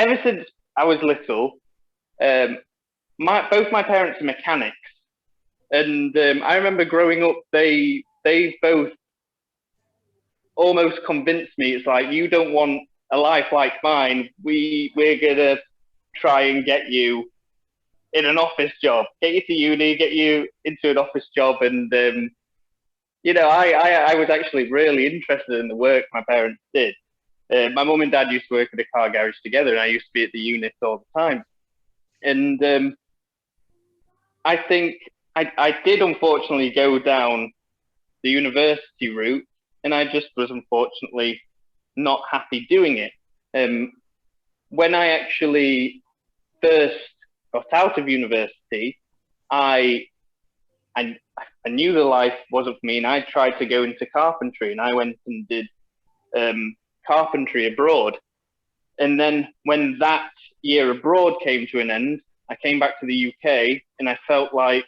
ever since I was little, um, both my parents are mechanics, and I remember growing up, they both almost convinced me. It's like, you don't want a life like mine. We're gonna try and get you in an office job, get you to uni, get you into an office job, and I was actually really interested in the work my parents did. My mum and dad used to work at a car garage together, and I used to be at the unit all the time. And I think I did unfortunately go down the university route, and I just was unfortunately not happy doing it. Um, when I actually first got out of university, I, I I knew the life wasn't for me, and I tried to go into carpentry, and I went and did carpentry abroad. And then when that year abroad came to an end, I came back to the UK, and I felt like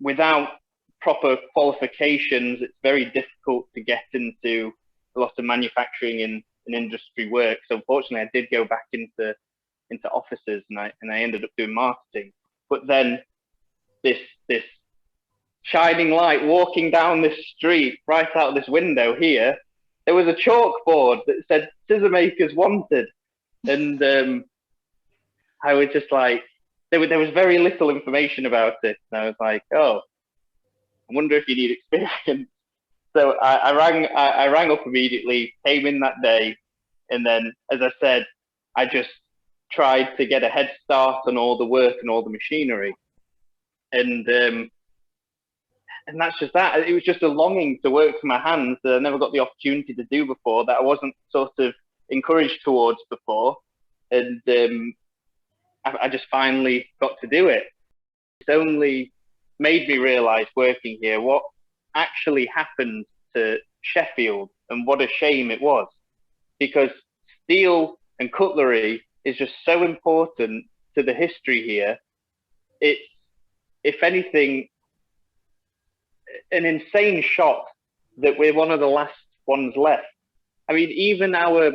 without proper qualifications, it's very difficult to get into a lot of manufacturing and industry work. So unfortunately, I did go back into offices, and I ended up doing marketing. But then this shining light walking down this street right out of this window here, there was a chalkboard that said "scissor makers wanted," and I was just like, there was very little information about it, and I was like, oh, I wonder if you need experience. So I rang up immediately, came in that day, and then, as I said, I just tried to get a head start on all the work and all the machinery, and that's just that. It was just a longing to work for my hands that I never got the opportunity to do before, that I wasn't sort of encouraged towards before, and I just finally got to do it. It's only made me realise working here what actually happened to Sheffield and what a shame it was, because steel and cutlery is just so important to the history here. It's, if anything, an insane shock that we're one of the last ones left. I mean, even our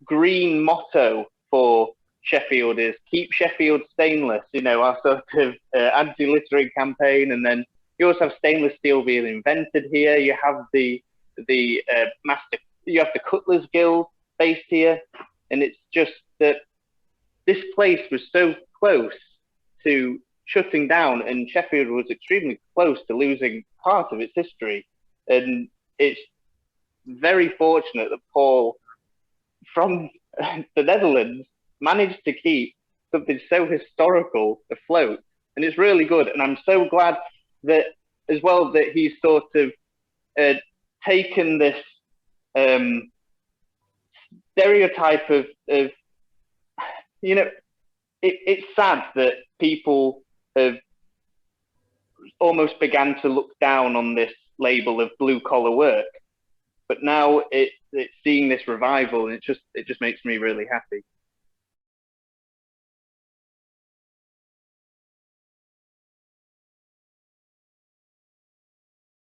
green motto for Sheffield is "Keep Sheffield Stainless," our sort of anti-littering campaign. And then you also have stainless steel being invented here. You have the you have the Cutlers Guild based here, and it's just that this place was so close to shutting down, and Sheffield was extremely close to losing part of its history. And it's very fortunate that Paul from the Netherlands managed to keep something so historical afloat, and it's really good. And I'm so glad that as well that he's sort of taken this stereotype of it's sad that people have almost began to look down on this label of blue collar work, but now it's seeing this revival, and it just makes me really happy.